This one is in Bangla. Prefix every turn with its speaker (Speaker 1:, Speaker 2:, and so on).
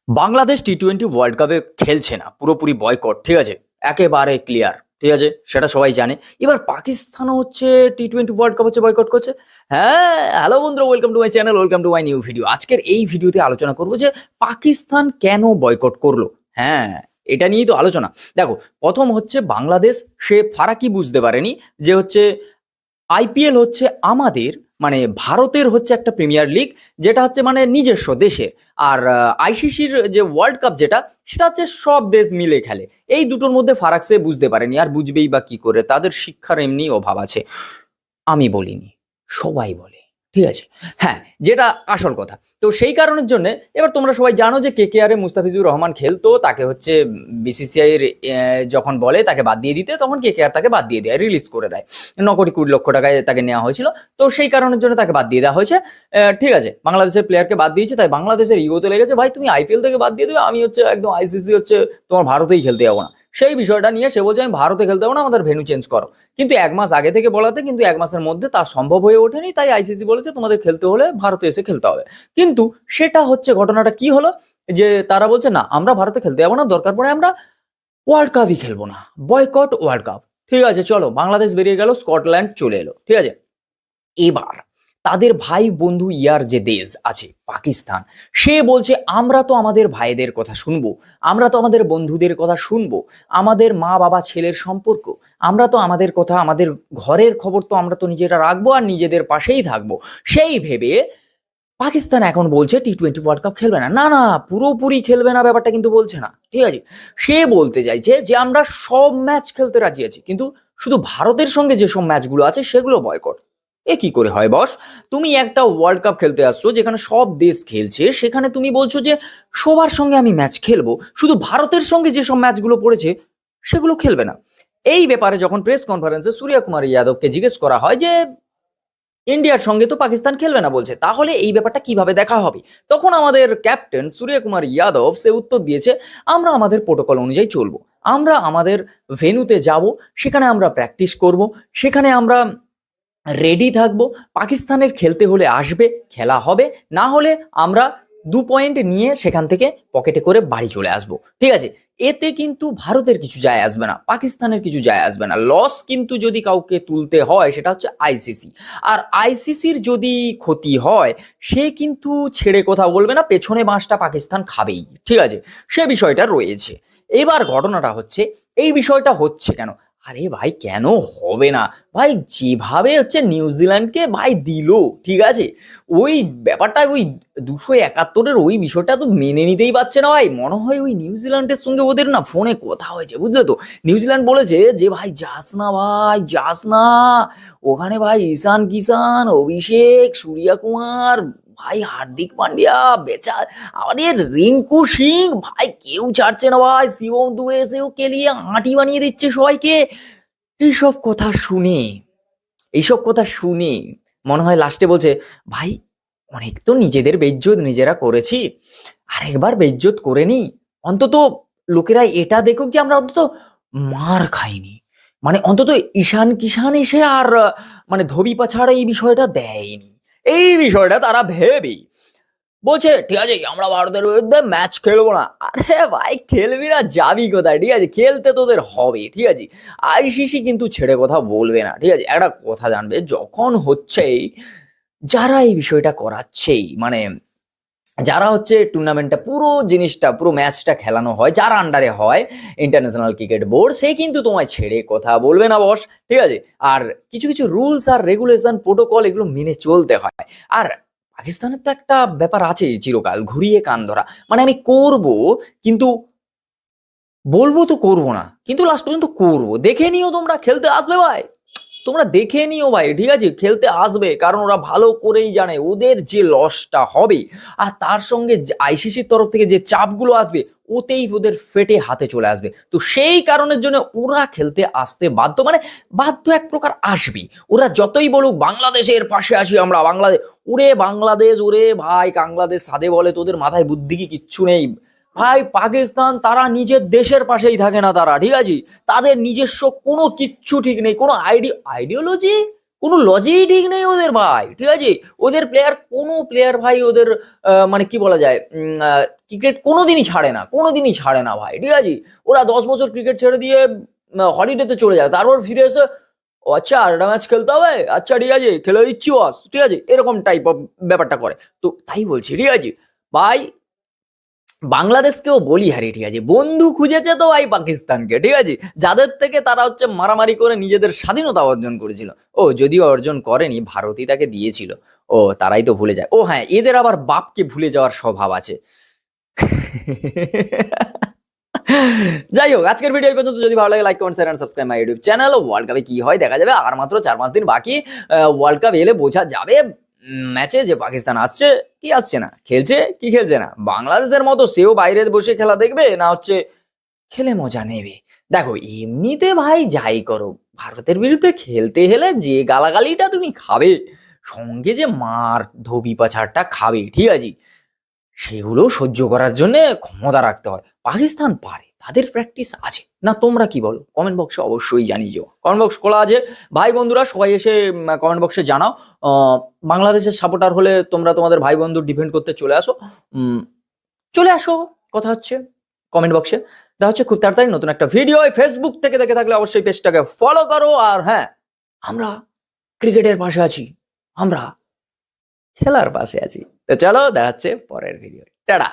Speaker 1: বাংলাদেশ টি-20 ওয়ার্ল্ড কাপে খেলছে না, পুরোপুরি বয়কট। ঠিক আছে, একেবারে ক্লিয়ার। ঠিক আছে, সেটা সবাই জানে। এবার পাকিস্তানও হচ্ছে টি-20 ওয়ার্ল্ড কাপ হচ্ছে বয়কট করছে। হ্যাঁ, হ্যালো বন্ধুরা, welcome to my channel, welcome to my new video. আজকের এই ভিডিওতে আলোচনা করবো যে পাকিস্তান কেন বয়কট করলো। হ্যাঁ, এটা নিয়েই তো আলোচনা। দেখো, প্রথম হচ্ছে বাংলাদেশ সে ফারাকি বুঝতে পারেনি যে হচ্ছে আইপিএল হচ্ছে আমাদের, মানে ভারতের হচ্ছে একটা প্রিমিয়ার লিগ, যেটা হচ্ছে মানে নিজস্ব দেশের। আর আইসিসির যে ওয়ার্ল্ড কাপ যেটা, সেটা হচ্ছে সব দেশ মিলে খেলে। এই দুটোর মধ্যে ফারাক সে বুঝতে পারেনি, আর বুঝবেই বা কি করে, তাদের শিক্ষার এমনি অভাব আছে। আমি বলিনি, সবাই বলে। ঠিক আছে, হ্যাঁ, যেটা আসল কথা। তো সেই কারণের জন্য এবার তোমরা সবাই জানো যে কেকেআর এ মুস্তাফিজুর রহমান খেলতো, তাকে হচ্ছে বিসিসিআই এর যখন বলে তাকে বাদ দিয়ে দিতে, তখন কেকেআর তাকে বাদ দিয়ে দেয়, রিলিজ করে দেয়। 9 কোটি 20 লক্ষ টাকায় তাকে নেওয়া হয়েছিল। তো সেই কারণের জন্য তাকে বাদ দিয়ে দেওয়া হয়েছে। ঠিক আছে, বাংলাদেশের প্লেয়ারকে বাদ দিয়েছে, তাই বাংলাদেশের ইগোতে লেগেছে, ভাই তুমি আইপিএল থেকে বাদ দিয়ে দেবে, আমি হচ্ছে একদম আইসিসি হচ্ছে তোমার ভারতেই খেলতে যাবো না। সেই বিষয়টা নিয়ে সে বলছে আমি ভারতে খেলতে যাবো না, আমাদের ভেন্যু চেঞ্জ করো। কিন্তু 1 মাস আগে থেকে বলাতে, কিন্তু 1 মাসের মধ্যে তা সম্ভব হয়ে ওঠেনি, তাই আইসিসি বলেছে তোমাদের খেলতে হলে ভারতে এসে খেলতে হবে। কিন্তু সেটা হচ্ছে ঘটনাটা কি হলো, যে তারা বলছে না, আমরা ভারতে খেলতে যাবো না, দরকার পড়ে আমরা ওয়ার্ল্ড কাপই খেলবো না, বয়কট ওয়ার্ল্ড কাপ। ঠিক আছে, চলো, বাংলাদেশ বেরিয়ে গেল, স্কটল্যান্ড চলে এলো। ঠিক আছে, এবার তাদের ভাই বন্ধু ইয়ার যে দেশ আছে পাকিস্তান, সে বলছে আমরা তো আমাদের ভাইদের কথা শুনবো, আমরা তো আমাদের বন্ধুদের কথা শুনবো, আমাদের মা বাবা ছেলের সম্পর্ক, আমরা তো আমাদের কথা, আমাদের ঘরের খবর তো আমরা তো নিজেরা রাখবো আর নিজেদের পাশেই থাকবো। সেই ভেবে পাকিস্তান এখন বলছে টি-20 ওয়ার্ল্ড কাপ খেলবে না। না না, পুরোপুরি খেলবে না ব্যাপারটা কিন্তু বলছে না। ঠিক আছে, সে বলতে চাইছে যে আমরা সব ম্যাচ খেলতে রাজি আছি, কিন্তু শুধু ভারতের সঙ্গে যেসব ম্যাচগুলো আছে সেগুলো বয়কট। এ কি করে হয় বস? তুমি একটা ওয়ার্ল্ড কাপ খেলতে আসছো যেখানে সব দেশ খেলছে, সেখানে তুমি বলছো যে সবার সঙ্গে আমি ম্যাচ খেলবো, শুধু ভারতের সঙ্গে যেসব ম্যাচগুলো পড়েছে সেগুলো খেলবে না। এই ব্যাপারে যখন প্রেস কনফারেন্সে সূর্য কুমার যাদবকে জিজ্ঞেস করা হয় যে ইন্ডিয়ার সঙ্গে তো পাকিস্তান খেলবে না বলছে, তাহলে এই ব্যাপারটা কিভাবে দেখা হবে, তখন আমাদের ক্যাপ্টেন সূর্য কুমার যাদব সে উত্তর দিয়েছে, আমরা আমাদের প্রোটোকল অনুযায়ী চলবো, আমরা আমাদের ভেন্যুতে যাব, সেখানে আমরা প্র্যাকটিস করব, সেখানে আমরা রেডি থাকবো, পাকিস্তানের খেলতে হলে আসবে, খেলা হবে, না হলে আমরা 2 পয়েন্ট নিয়ে সেখান থেকে পকেটে করে বাড়ি চলে আসবো। ঠিক আছে, এতে কিন্তু ভারতের কিছু যায় আসবে না, পাকিস্তানের কিছু যায় আসবে না। লস কিন্তু যদি কাউকে তুলতে হয় সেটা হচ্ছে আইসিসি, আর আইসিসির যদি ক্ষতি হয় সে কিন্তু ছেড়ে কথা বলবে না, পেছনে বাঁশটা পাকিস্তান খাবেই। ঠিক আছে, সে বিষয়টা রয়েছে। এবার ঘটনাটা হচ্ছে, এই বিষয়টা হচ্ছে কেন? আরে ভাই, কেন হবে না ভাই? যেভাবে হচ্ছে নিউজিল্যান্ডকে ভাই দিল, ঠিক আছে, ওই ব্যাপারটা, ওই 271-এর ওই বিষয়টা তো মেনে নিতেই পারছে না ভাই। মনে হয় ওই নিউজিল্যান্ডের সঙ্গে ওদের না ফোনে কথা হয়েছে, বুঝলে তো। নিউজিল্যান্ড বলেছে যে ভাই যাস না, ভাই যাস না, ওখানে ভাই ঈশান কিষান, অভিষেক, সূর্য কুমার, ভাই হার্দিক পান্ডিয়া, বেচা, আমাদের রিঙ্কু সিং, ভাই কেউ ছাড়ছে না ভাই, শিবম দুবে এসেও কেলিয়ে আঁটি বানিয়ে দিচ্ছে সবাইকে। এইসব কথা শুনে, এইসব কথা শুনে মনে হয় লাস্টে বলছে, ভাই অনেক তো নিজেদের বেইজ্জত নিজেরা করেছি, আরেকবার বেইজ্জত করে নি, অন্তত লোকেরা এটা দেখুক যে আমরা অন্তত মার খাইনি, মানে অন্তত ঈশান কিষান এসে আর মানে ধোবি পাছাড়া এই বিষয়টা দেয়নি। এই বিষয়টা তারা ভেবেই বলছে ঠিক আছে আমরা ভারতের বিরুদ্ধে ম্যাচ খেলবো না। আরে ভাই, খেলবি না যাবি কোথায়? ঠিক আছে, খেলতে তোদের হবে। ঠিক আছে, আইসিসি কিন্তু ছেড়ে কথা বলবে না। ঠিক আছে, একটা কথা জানবে, যখন হচ্ছেই যারা এই বিষয়টা করাচ্ছেই, মানে যারা হচ্ছে টুর্নামেন্টটা, পুরো জিনিসটা, পুরো ম্যাচটা খেলানো হয়, যার আন্ডারে হয় ইন্টারন্যাশনাল ক্রিকেট বোর্ড, সে কিন্তু তোমায় ছেড়ে কথা বলবে না বস। ঠিক আছে, আর কিছু কিছু রুলস আর রেগুলেশন, প্রোটোকল, এগুলো মেনে চলতে হয়। আর পাকিস্তানের তো একটা ব্যাপার আছে চিরকাল, ঘুরিয়ে কান ধরা, মানে আমি করব, কিন্তু বলবো তো করবো না, কিন্তু লাস্ট পর্যন্ত করবো। দেখে নিও, তোমরা খেলতে আসবে ভাই, তোমরা দেখে নিও ভাই। ঠিক আছে, খেলতে আসবে, কারণ ওরা ভালো করেই জানে ওদের যে লসটা হবে, আর তার সঙ্গে আইসিসির তরফ থেকে যে চাপগুলো আসবে, ওতেই ওদের ফেটে হাতে চলে আসবে। তো সেই কারণের জন্য ওরা খেলতে আসতে বাধ্য, মানে বাধ্য এক প্রকার আসবে। ওরা যতই বলুক বাংলাদেশের পাশে আছি আমরা, বাংলাদেশ, ওরে বাংলাদেশ, ওরে ভাই বাংলাদেশ সাদে বলে, তোদের মাথায় বুদ্ধি কি কিচ্ছু নেই ভাই? পাকিস্তান তারা নিজের দেশের পাশেই থাকে না তারা, ঠিক আছে, তাদের নিজস্ব কোনো কিচ্ছু ঠিক নেই, কোনো আইডিওলজি, কোনো লজিক ঠিক নেই ওদের ভাই, ঠিক আছে। ওদের প্লেয়ার, কোনো প্লেয়ার ভাই ওদের মানে কি বলা যায়, ক্রিকেট কোনোদিনই ছাড়ে না, কোনোদিনই ছাড়ে না ভাই, ঠিক আছে। ওরা 10 বছর ক্রিকেট ছেড়ে দিয়ে হলিডেতে চলে যায়, তারপর ফিরে এসে ও আচ্ছা আরেকটা ম্যাচ খেলতে হবে, আচ্ছা ঠিক আছে খেলে দিচ্ছি বস, ঠিক আছে, এরকম টাইপ অফ ব্যাপারটা করে। তো তাই বলছি, ঠিক আছে ভাই, বাংলাদেশকেও বলি হারি, ঠিক আছে, বন্ধু খুঁজেছে তো ভাই পাকিস্তানকে, ঠিক আছে, যাদের থেকে তারা হচ্ছে মারামারি করে নিজেদের স্বাধীনতা অর্জন করেছিল। ও যদিও অর্জন করেনি, ভারতই তাকে দিয়েছিল। ও তারাই তো ভুলে যায়। ও হ্যাঁ, এদের আবার বাপকে ভুলে যাওয়ার স্বভাব আছে। যাই হোক, আজকের ভিডিও এই পর্যন্ত। যদি ভালো লাগে like comment share and subscribe my YouTube channel. World কাপে কি হয় দেখা যাবে, আর মাত্র 4-5 দিন বাকি। ওয়ার্ল্ড কাপ এলে বোঝা যাবে ম্যাচে যে পাকিস্তান আসছে কি আসছে না, খেলছে কি খেলছে না। বাংলাদেশের মতো সেও বাইরে বসে খেলা দেখবে না, হচ্ছে খেলে মজা নেবে। দেখো এমনিতে ভাই যাই করো, ভারতের বিরুদ্ধে খেলতে হলে যে গালাগালিটা তুমি খাবে, সঙ্গে যে মার ধোবি পাছাড়টা খাবে, ঠিক আছে, সেগুলো সহ্য করার জন্য ক্ষমতা রাখতে হয়। পাকিস্তান পারে, তাদের প্র্যাকটিস আছে না। তোমরা কি বলো কমেন্ট বক্সে অবশ্যই জানিয়ে যাও। কমেন্ট বক্স খোলা আছে ভাই বন্ধুরা, সবাই এসে কমেন্ট বক্সে জানাও। বাংলাদেশের সাপোর্টার হলে তোমরা তোমাদের ভাই বন্ধু ডিফেন্ড করতে চলে আসো, চলে আসো, কথা হচ্ছে কমেন্ট বক্সে। দেখা হচ্ছে খুব তাড়াতাড়ি নতুন একটা ভিডিও। ফেসবুক থেকে দেখে থাকলে অবশ্যই পেজটাকে ফলো করো। আর হ্যাঁ, আমরা ক্রিকেটের পাশে আছি, আমরা খেলার পাশে আছি। তো চলো দেখা হচ্ছে পরের ভিডিও। টাটা।